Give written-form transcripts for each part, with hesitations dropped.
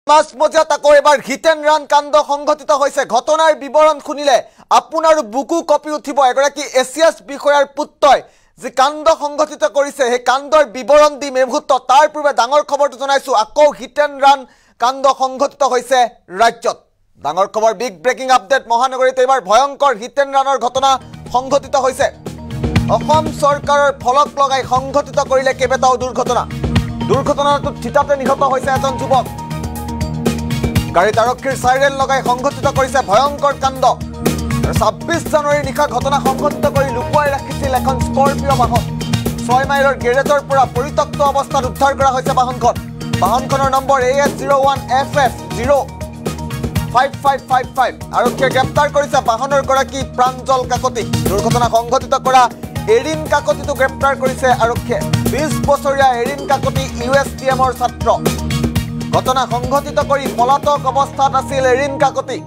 মাজমজিয়াত আকৌ এবাৰ হিট এণ্ড ৰান কাণ্ড সংঘটিত হৈছে। ঘটনাৰ বিৱৰণ শুনিলে আপোনাৰ বুকু কপি উঠিব। এগৰাকী এছিয়াছ বিষয়াৰ পুত্ৰই যি কাণ্ড সংঘটিত কৰিছে সেই কাণ্ডৰ বিৱৰণ দিম এই মুহূৰ্তত। তাৰ পূৰ্বে ডাঙৰ খবৰটো জনাইছোঁ, আকৌ হিট এণ্ড ৰান কাণ্ড সংঘটিত হৈছে ৰাজ্যত। ডাঙৰ খবৰ, বিগ ব্ৰেকিং আপডেট। মহানগৰীত এইবাৰ ভয়ংকৰ হিট এণ্ড ৰানৰ ঘটনা সংঘটিত হৈছে। অসম চৰকাৰৰ ফলক লগাই সংঘটিত কৰিলে কেইবাটাও দুৰ্ঘটনা। দুৰ্ঘটনাটোত থিতাতে নিহত হৈছে এজন যুৱক। গাড়ীত আৰক্ষীৰ চাইৰেন লগাই সংঘটিত কৰিছে ভয়ংকৰ কাণ্ড। ২৬ জানুৱাৰীৰ নিশা ঘটনা সংঘটিত কৰি লুকুৱাই ৰাখিছিল এখন স্কৰপিঅ' বাহন। ৬ মাইলৰ গেৰেজৰ পৰা পৰিত্যক্ত অৱস্থাত উদ্ধাৰ কৰা হৈছে বাহনখন। বাহনখনৰ নম্বৰ AS01FF05555। আৰক্ষীয়ে গ্ৰেপ্তাৰ কৰিছে বাহনৰ গৰাকী প্ৰাঞ্জল কাকতি। দুৰ্ঘটনা সংঘটিত কৰা এৰিন কাকতিটো গ্ৰেপ্তাৰ কৰিছে আৰক্ষীয়ে। ২০ বছৰীয়া এৰিন কাকতি USTMৰ ছাত্ৰ। ঘটনা সংঘটিত কৰি পলাতক অৱস্থাত আছিল এৰিন কাকতি।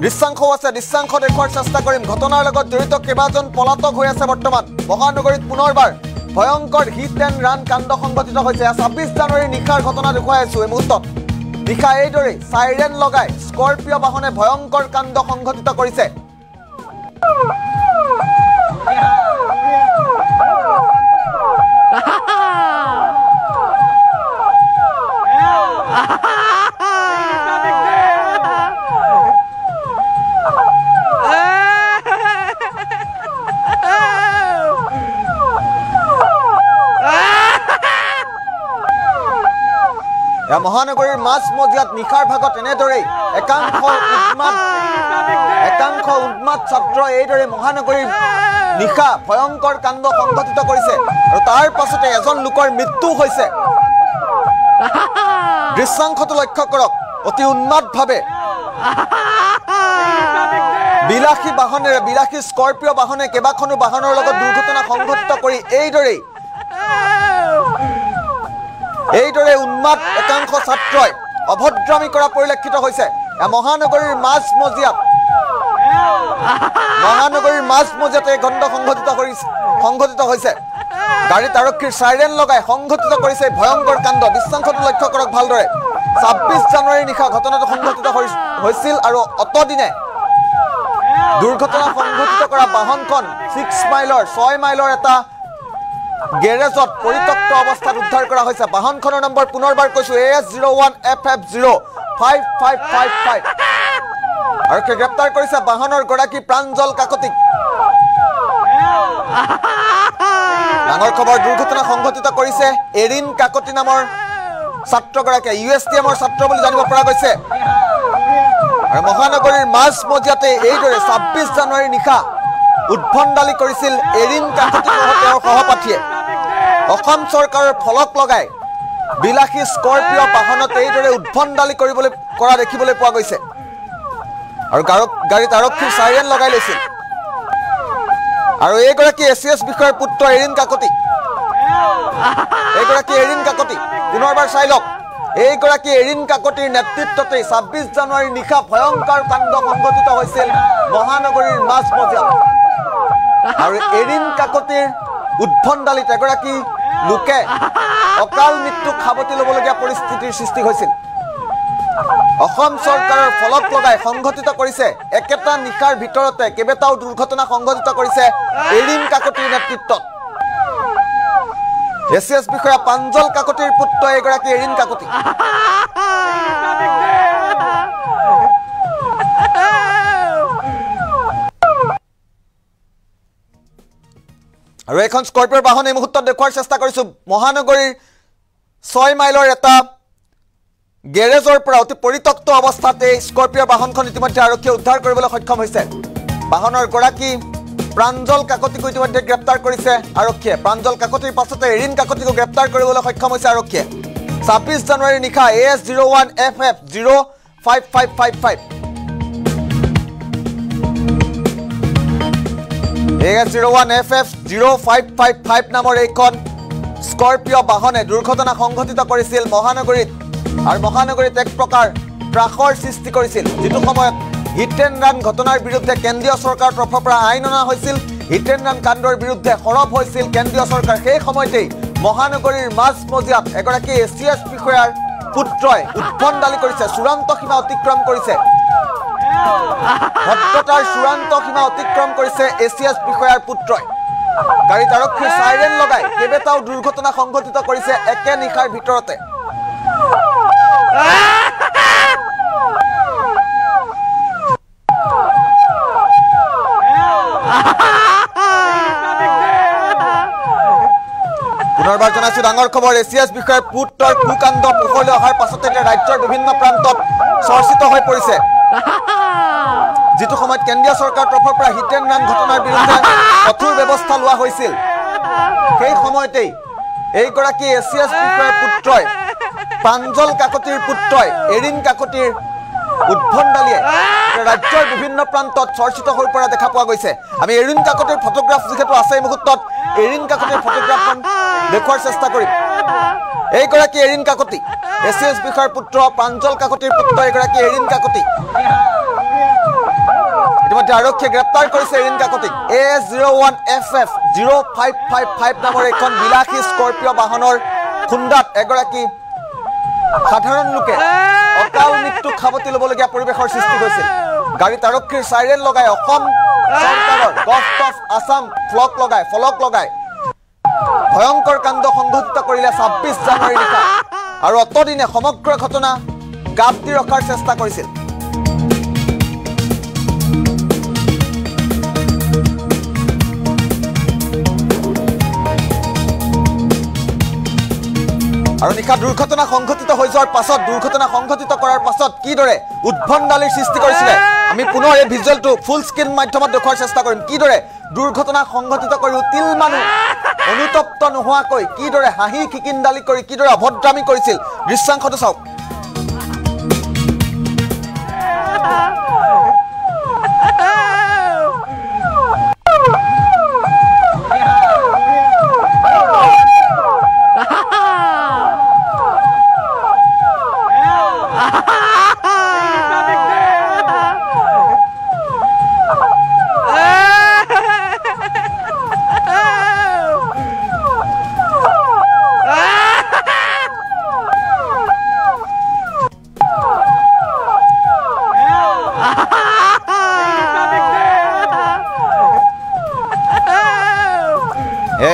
দৃশ্যাংশও আছে, দৃশ্যাংশ দেখুৱাৰ চেষ্টা কৰিম। ঘটনাৰ লগত জড়িত কেইবাজন পলাতক হৈ আছে বৰ্তমান। মহানগৰীত পুনৰবাৰ ভয়ংকৰ হিট এণ্ড ৰান কাণ্ড সংঘটিত হৈছে। ২৬ জানুৱাৰীৰ নিশাৰ ঘটনা দেখুৱাই আছোঁ এই মুহূৰ্তত। নিশা এইদৰেই চাইৰেন লগাই স্কৰপিঅ' বাহনে ভয়ংকৰ কাণ্ড সংঘটিত কৰিছে। মহানগৰীৰ মাজমজিয়াত নিশাৰ ভাগত এনেদৰেই একাংশ উন্মাদ ছাত্ৰ এইদৰে মহানগৰীৰ নিশা ভয়ংকৰ কাণ্ড সংঘটিত কৰিছে আৰু তাৰ পাছতে এজন লোকৰ মৃত্যু হৈছে। দৃশ্যাংশটো লক্ষ্য কৰক, অতি উন্মাদভাৱে বিলাসী বাহনেৰে, বিলাসী স্কৰপিঅ' বাহনে কেইবাখনো বাহনৰ লগত দুৰ্ঘটনা সংঘটিত কৰি এইদৰে উন্মাদ একাংশ ছাত্ৰই অভদ্ৰামী কৰা পৰিলক্ষিত হৈছে। মহানগৰীৰ মাজমজিয়াত এই ঘটনা সংঘটিত হৈছে। গাড়ীত আৰক্ষীৰ চাইৰেন লগাই সংঘটিত কৰিছে ভয়ংকৰ কাণ্ড। দৃশ্যাংশটো লক্ষ্য কৰক ভালদৰে। ২৬ জানুৱাৰীৰ নিশা ঘটনাটো সংঘটিত হৈছিল আৰু অতদিনে দুৰ্ঘটনা সংঘটিত কৰা বাহনখন ৬ মাইলৰ এটা গেৰেজত পৰিত্যক্ত অৱস্থাত উদ্ধাৰ কৰা হৈছে। বাহনখনৰ নম্বৰ পুনৰবাৰ কৈছোঁ AS01FF05555। আৰক্ষীয়ে গ্ৰেপ্তাৰ কৰিছে বাহনৰ গৰাকী প্ৰাঞ্জল কাকতিক। ডাঙৰ খবৰ, দুৰ্ঘটনা সংঘটিত কৰিছে এৰিন কাকতি নামৰ ছাত্ৰগৰাকীয়ে। USTMৰ ছাত্ৰ বুলি জানিব পৰা গৈছে। আৰু মহানগৰীৰ মাজমজিয়াতে এইদৰে ২৬ জানুৱাৰীৰ নিশা উদ্ভণ্ডালি কৰিছিল এৰিন কাকতি সহ তেওঁৰ সহপাঠীয়ে। অসম চৰকাৰৰ ফলক লগাই বিলাসী স্কৰপিঅ' বাহনত এইদৰে উদ্ভণ্ডালি কৰা দেখিবলৈ পোৱা গৈছে আৰু গাড়ীত আৰক্ষীৰ চাইৰেন লগাই লৈছিল। আৰু এইগৰাকী এছিয়াছ বিষয়াৰ পুত্ৰ এৰিন কাকতি। পুনৰবাৰ চাই লওক, এইগৰাকী এৰিন কাকতিৰ নেতৃত্বতেই ২৬ জানুৱাৰীৰ নিশা ভয়ংকৰ কাণ্ড সংঘটিত হৈছিল মহানগৰীৰ মাজমজিয়াত। আৰু এৰিন কাকতিৰ উদ্ভণ্ডালিত এগৰাকী লোকে অকাল মৃত্যুক সাৱটি ল'বলগীয়া পৰিস্থিতিৰ সৃষ্টি হৈছিল। অসম চৰকাৰৰ ফলক লগাই সংঘটিত কৰিছে একেটা নিশাৰ ভিতৰতে কেইবাটাও দুৰ্ঘটনা সংঘটিত কৰিছে এৰিন কাকতিৰ নেতৃত্বত। এছিয়াছ বিষয়া প্ৰাঞ্জল কাকতিৰ পুত্ৰ এগৰাকী এৰিন কাকতি। আৰু এখন স্কৰপিঅ'ৰ বাহন এই মুহূৰ্তত দেখুৱাৰ চেষ্টা কৰিছোঁ। মহানগৰীৰ ৬ মাইলৰ এটা গেৰেজৰ পৰা অতি পৰিত্যক্ত অৱস্থাত এই স্কৰপিঅ'ৰ বাহনখন ইতিমধ্যে আৰক্ষীয়ে উদ্ধাৰ কৰিবলৈ সক্ষম হৈছে। বাহনৰ গৰাকী প্ৰাঞ্জল কাকতিকো ইতিমধ্যে গ্ৰেপ্তাৰ কৰিছে আৰক্ষীয়ে। প্ৰাঞ্জল কাকতিৰ পাছতে এৰিন কাকতিকো গ্ৰেপ্তাৰ কৰিবলৈ সক্ষম হৈছে আৰক্ষীয়ে। ২৬ জানুৱাৰীৰ নিশা AS01FF05555 AS01FF0555 নামৰ এইখন স্কৰপিঅ' বাহনে দুৰ্ঘটনা সংঘটিত কৰিছিল মহানগৰীত। আৰু মহানগৰীত এক প্ৰকাৰ ত্ৰাসৰ সৃষ্টি কৰিছিল। যিটো সময়ত হিট এণ্ড ৰান ঘটনাৰ বিৰুদ্ধে কেন্দ্ৰীয় চৰকাৰৰ তৰফৰ পৰা আইন অনা হৈছিল, হিট এণ্ড ৰান কাণ্ডৰ বিৰুদ্ধে সৰব হৈছিল কেন্দ্ৰীয় চৰকাৰ। সেই সময়তেই মহানগৰীৰ মাজমজিয়াত এগৰাকী এছিয়াছ বিষয়াৰ পুত্ৰই উদ্ভণ্ডালি কৰিছে, চূড়ান্ত সীমা অতিক্ৰম কৰিছে, ভদ্ৰতাৰ চূড়ান্ত সীমা অতিক্ৰম কৰিছে এছিএছ বিষয়াৰ পুত্ৰই। গাড়ীত আৰক্ষীৰ চাইৰেন লগাই কেইবাটাও দুৰ্ঘটনা সংঘটিত কৰিছে একে নিশাৰ ভিতৰতে। পুনৰবাৰ জনাইছো ডাঙৰ খবৰ, এছিএছ বিষয়াৰ পুত্ৰৰ কুকাণ্ড পোহৰলৈ অহাৰ পাছতে ৰাজ্যৰ বিভিন্ন প্ৰান্তত চৰ্চিত হৈ পৰিছে। যিটো সময়ত কেন্দ্ৰীয় চৰকাৰৰ তৰফৰ পৰা হিট এণ্ড ৰান ঘটনাৰ বিৰুদ্ধে কঠোৰ ব্যৱস্থা লোৱা হৈছিল, সেই সময়তেই এইগৰাকী এছিএছ বিষয়াৰ পুত্ৰই, প্ৰাঞ্জল কাকতিৰ পুত্ৰই, এৰিন কাকতিৰ উদ্ভণ্ডালিয়ে ৰাজ্যৰ বিভিন্ন প্ৰান্তত চৰ্চিত হৈ পৰা দেখা পোৱা গৈছে। আমি এৰিন কাকতিৰ ফটোগ্ৰাফ যিহেতু আছে, এই মুহূৰ্তত এৰিন কাকতিৰ ফটোগ্ৰাফখন দেখুৱাৰ চেষ্টা কৰিম। এইগৰাকী এৰিন কাকতি, এছিএছ বিষয়াৰ পুত্ৰ, প্ৰাঞ্জল কাকতিৰ পুত্ৰ এইগৰাকী এৰিন কাকতি। ইতিমধ্যে আৰক্ষীয়ে গ্ৰেপ্তাৰ কৰিছে এৰিন কাকতিক। A01FF0555 নামৰ এখন বিলাসী স্কৰ্পিঅ' বাহনৰ খুন্দাত এগৰাকী সাধাৰণ লোকে অকাল মৃত্যুক সাৱটি ল'বলগীয়া পৰিৱেশৰ সৃষ্টি হৈছিল। গাড়ীত আৰক্ষীৰ চাইৰেন লগাই অসম চৰকাৰৰ গভট অফ আছাম ফলক লগাই ভয়ংকৰ কাণ্ড সংঘটিত কৰিলে ২৬ জানুৱাৰী নিশা, আৰু অতদিনে সমগ্ৰ ঘটনা গাপ দি ৰখাৰ চেষ্টা কৰিছিল। আৰু নিশা দুৰ্ঘটনা সংঘটিত হৈ যোৱাৰ পাছত, দুৰ্ঘটনা সংঘটিত কৰাৰ পাছত কিদৰে উদ্ভণ্ডালিৰ সৃষ্টি কৰিছিলে, আমি পুনৰ এই ভিজুৱেলটো ফুল স্ক্ৰীণ মাধ্যমত দেখুৱাৰ চেষ্টা কৰিম। কিদৰে দুৰ্ঘটনা সংঘটিত কৰি তিল মানুহ অনুতপ্ত নোহোৱাকৈ কিদৰে হাঁহি খিকিন্দালি কৰি কিদৰে অভদ্ৰামী কৰিছিল, দৃশ্যাংশটো চাওক।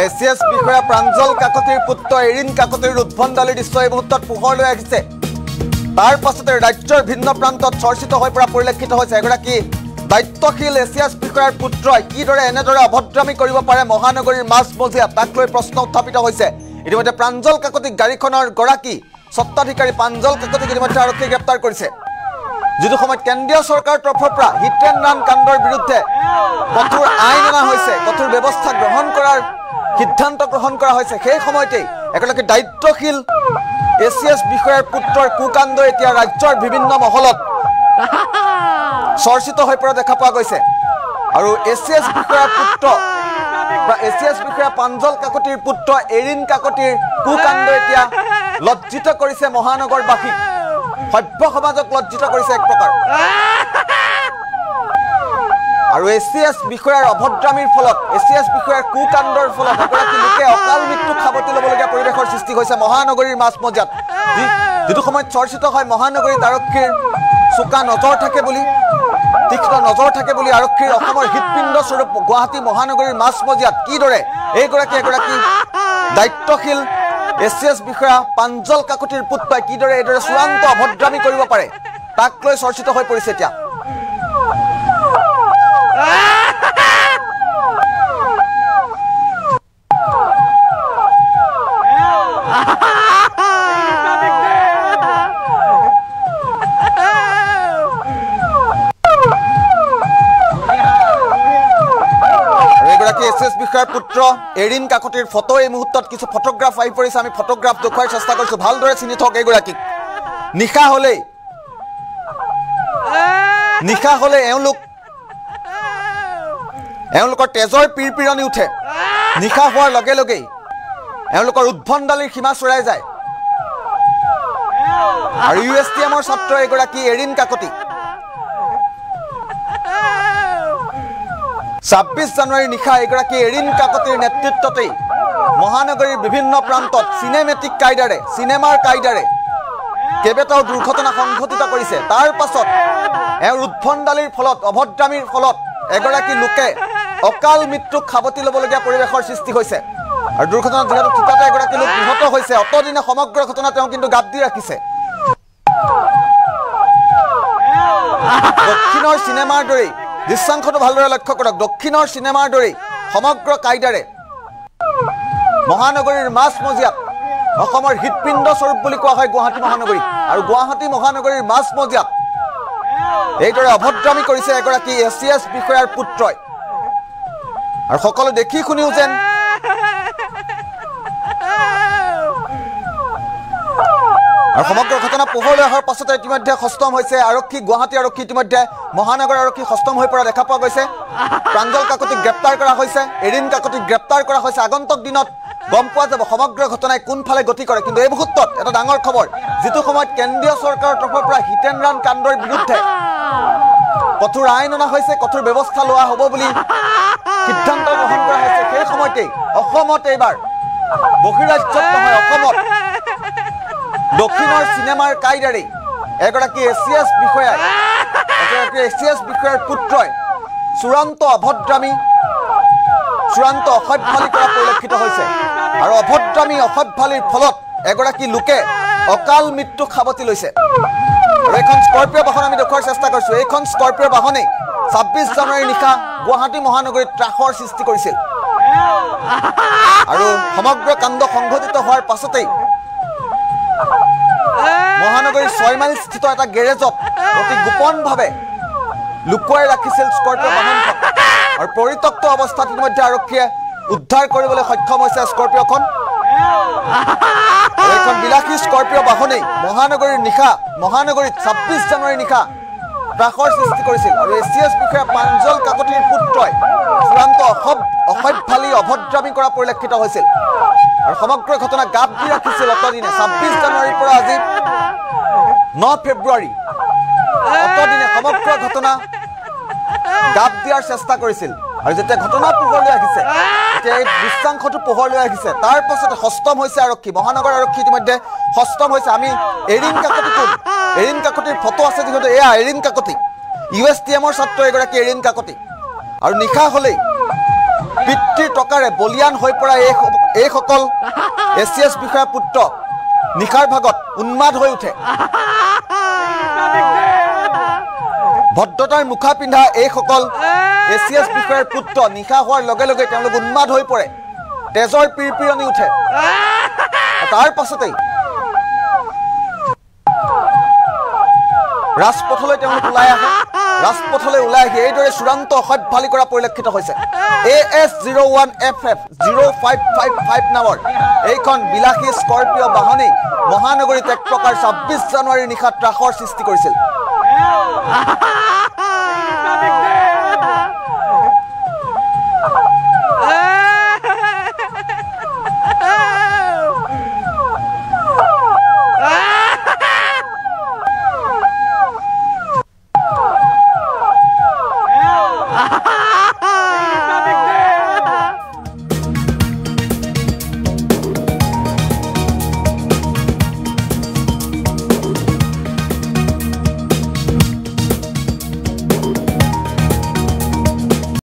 এছিএছ বিষয়া প্ৰাঞ্জল কাকতিৰ পুত্ৰ এৰিন কাকতিৰ উদ্ভণ্ডালিৰ দৃশ্য এই মুহূৰ্তত পোহৰলৈ আহিছে। তাৰ পাছতে ৰাজ্যৰ ভিন্ন প্ৰান্তত চৰ্চিত হৈ পৰা পৰিলক্ষিত হৈছে। এগৰাকী দায়িত্বশীল এছিএছ বিষয়াৰ পুত্ৰই কিদৰে এনেদৰে অভদ্ৰামী কৰিব পাৰে মহানগৰীৰ মাজমজিয়াত, তাক লৈ প্ৰশ্ন উত্থাপিত হৈছে। ইতিমধ্যে প্ৰাঞ্জল কাকতিক, গাড়ীখনৰ গৰাকী স্বত্বাধিকাৰী প্ৰাঞ্জল কাকতিক ইতিমধ্যে আৰক্ষীয়ে গ্ৰেপ্তাৰ কৰিছে। যিটো সময়ত কেন্দ্ৰীয় চৰকাৰৰ তৰফৰ পৰা হিট এণ্ড ৰান কাণ্ডৰ বিৰুদ্ধে কঠোৰ আইন অনা হৈছে, কঠোৰ ব্যৱস্থা গ্ৰহণ কৰাৰ সিদ্ধান্ত গ্ৰহণ কৰা হৈছে, সেই সময়তেই এগৰাকী দায়িত্বশীল এছিএছ বিষয়াৰ পুত্ৰৰ কুকাণ্ড এতিয়া ৰাজ্যৰ বিভিন্ন মহলত চৰ্চিত হৈ পৰা দেখা পোৱা গৈছে। আৰু এছিএছ বিষয়াৰ পুত্ৰ, এছিএছ বিষয়া প্ৰাঞ্জল কাকতিৰ পুত্ৰ এৰিন কাকতিৰ কুকাণ্ড এতিয়া লজ্জিত কৰিছে মহানগৰবাসীক, সভ্য সমাজক লজ্জিত কৰিছে এক প্ৰকাৰ। আৰু এছিএছ বিষয়াৰ অভদ্ৰামীৰ ফলত, এছিএছ বিষয়াৰ কুকাণ্ডৰ ফলত এগৰাকী লোকে অকাল মৃত্যুক সাৱটি ল'বলগীয়া পৰিৱেশৰ সৃষ্টি হৈছে মহানগৰীৰ মাজমজিয়াত। যিটো সময়ত চৰ্চিত হয় মহানগৰীত আৰক্ষীৰ চোকা নজৰ থাকে বুলি, তীক্ষ্ণ নজৰ থাকে বুলি আৰক্ষীৰ অসমৰ হৃদপিণ্ড স্বৰূপ গুৱাহাটী মহানগৰীৰ মাজমজিয়াত কিদৰে এগৰাকী দায়িত্বশীল এছিএছ বিষয়া প্ৰাঞ্জল কাকতিৰ পুত্ৰই কিদৰে এইদৰে চূড়ান্ত অভদ্ৰামী কৰিব পাৰে, তাক লৈ চৰ্চিত হৈ পৰিছে এতিয়া। এছিএছ বিষয়াৰ পুত্ৰ এৰিন কাকতিৰ ফটো এই মুহূৰ্তত কিছু ফটোগ্ৰাফ আহি পৰিছে, আমি ফটোগ্ৰাফ দেখুৱাৰ চেষ্টা কৰিছোঁ। ভালদৰে চিনি থওক এইগৰাকীক। নিশা হলে এওঁলোকৰ তেজৰ পিৰপিৰণি উঠে। নিশা হোৱাৰ লগে লগেই এওঁলোকৰ উদ্ভণ্ডালিৰ সীমা চৰাই যায়। আৰু USTMৰ ছাত্ৰ এগৰাকী এৰিন কাকতি ২৬ জানুৱাৰীৰ নিশা এগৰাকী এৰিন কাকতিৰ নেতৃত্বতেই মহানগৰীৰ বিভিন্ন প্ৰান্তত চিনেমেটিক কায়দাৰে, চিনেমাৰ কায়দাৰে কেইবাটাও দুৰ্ঘটনা সংঘটিত কৰিছে তাৰ পাছত এওঁৰ উদ্ভণ্ডালিৰ ফলত অভদ্ৰামীৰ ফলত এগৰাকী লোকে অকাল মৃত্যুক খাবতি ল'বলগীয়া পৰিৱেশৰ সৃষ্টি হৈছে আৰু দুৰ্ঘটনাত যিহেতু থিতাতে এগৰাকী লোক নিহত হৈছে অতদিনে সমগ্ৰ ঘটনা তেওঁ কিন্তু গাপ দি ৰাখিছে দক্ষিণৰ চিনেমাৰ দৰেই দৃশ্যাংশটো ভালদৰে লক্ষ্য কৰক দক্ষিণৰ চিনেমাৰ দৰেই সমগ্ৰ কায়দাৰে মহানগৰীৰ মাজমজিয়াত অসমৰ হৃদপিণ্ড স্বৰূপ বুলি কোৱা হয় গুৱাহাটী মহানগৰী আৰু গুৱাহাটী মহানগৰীৰ মাজমজিয়াত এইদৰে অভদ্ৰামী কৰিছে এগৰাকী এছিএছ বিষয়াৰ পুত্ৰই আৰু সকলো দেখি শুনিও যেন আৰু সমগ্ৰ ঘটনা পোহৰলৈ অহাৰ পাছতে ইতিমধ্যে সষ্টম হৈছে আৰক্ষী গুৱাহাটী আৰক্ষী ইতিমধ্যে মহানগৰ আৰক্ষী সষ্টম হৈ পৰা দেখা পোৱা গৈছে প্ৰাঞ্জল কাকতিক গ্ৰেপ্তাৰ কৰা হৈছে এৰিন কাকতিক গ্ৰেপ্তাৰ কৰা হৈছে আগন্তুক দিনত গম পোৱা যাব সমগ্ৰ ঘটনাই কোনফালে গতি কৰে কিন্তু এই মুহূৰ্তত এটা ডাঙৰ খবৰ যিটো সময়ত কেন্দ্ৰীয় চৰকাৰৰ তৰফৰ পৰা হিট এণ্ড ৰান কাণ্ডৰ বিৰুদ্ধে কঠোৰ আইন অনা হৈছে কঠোৰ ব্যৱস্থা লোৱা হ'ব বুলি সিদ্ধান্ত গ্ৰহণ কৰা হৈছে সেই সময়তেই অসমত এইবাৰ বহিৰাজ্যত নহয় অসমত দক্ষিণৰ চিনেমাৰ কায়দাৰেই এগৰাকী এছিএছ বিষয়াৰ পুত্ৰই চূড়ান্ত অভদ্ৰামী চূড়ান্ত অসভ্যালি কৰা পৰিলক্ষিত হৈছে আৰু অভদ্ৰামী অসভ্যালিৰ ফলত এগৰাকী লোকে অকাল মৃত্যু খাবতি লৈছে আৰু এখন স্কৰ্পিঅ' বাহন আমি দেখুৱাৰ চেষ্টা কৰিছোঁ এইখন স্কৰ্পিঅ' বাহনেই ২৬ জানুৱাৰীৰ নিশা গুৱাহাটী মহানগৰীত ত্ৰাসৰ সৃষ্টি কৰিছিল আৰু সমগ্ৰ কাণ্ড সংঘটিত হোৱাৰ পাছতেই মহানগৰীৰ ৬ মাইল স্থিত এটা গেৰেজত অতি গোপনভাৱে লুকুৱাই ৰাখিছিল স্কৰ্পিঅ' বাহনখন আৰু পৰিত্যক্ত অৱস্থাত ইতিমধ্যে আৰক্ষীয়ে উদ্ধাৰ কৰিবলৈ সক্ষম হৈছে স্কৰ্পিঅ'খন এইখন বিলাসী স্কৰ্পিঅ' বাহনেই মহানগৰীত ২৬ জানুৱাৰীৰ নিশা ত্ৰাসৰ সৃষ্টি কৰিছিল আৰু এছিএছ বিষয়া প্ৰাঞ্জল কাকতিৰ পুত্ৰই চূড়ান্ত অসভ্যালি অভদ্ৰামী কৰা পৰিলক্ষিত হৈছিল আৰু সমগ্ৰ ঘটনা গাপ দি ৰাখিছিল অতদিনে ২৬ জানুৱাৰীৰ পৰা আজি ৯ ফেব্ৰুৱাৰী অতদিনে সমগ্ৰ ঘটনা গাপ দিয়াৰ চেষ্টা কৰিছিল আৰু যেতিয়া ঘটনা পোহৰলৈ আহিছে এতিয়া এই দৃশ্যাংশটো পোহৰলৈ আহিছে তাৰ পাছতে সষ্টম হৈছে আৰক্ষী মহানগৰ আৰক্ষী ইতিমধ্যে সষ্টম হৈছে আমি এৰিন কাকতিৰ ফটো আছে যিহেতু এয়া এৰিন কাকতি USTMৰ ছাত্ৰ এগৰাকী এৰিন কাকতি আৰু নিশা হ'লেই পিতৃৰ টকাৰে বলিয়ান হৈ পৰা এইসকল এছিএছ বিষয়াৰ পুত্ৰ নিশাৰ ভাগত উন্মাদ হৈ উঠে ভদ্ৰতাৰ মুখা পিন্ধা এইসকল এছিএছ বিষয়াৰ পুত্ৰ নিশা হোৱাৰ লগে লগে তেওঁলোক উন্মাদ হৈ পৰে তেজৰ পিৰপিৰণি উঠে তাৰ পাছতেই ৰাজপথলৈ তেওঁলোক ওলাই আহি এইদৰে চূড়ান্ত অসভ্যালি কৰা পৰিলক্ষিত হৈছে AS01FF 0555 নামৰ এইখন বিলাসী স্কৰ্পিঅ' বাহনেই মহানগৰীত এক প্ৰকাৰ ২৬ জানুৱাৰীৰ নিশা ত্ৰাসৰ সৃষ্টি কৰিছিল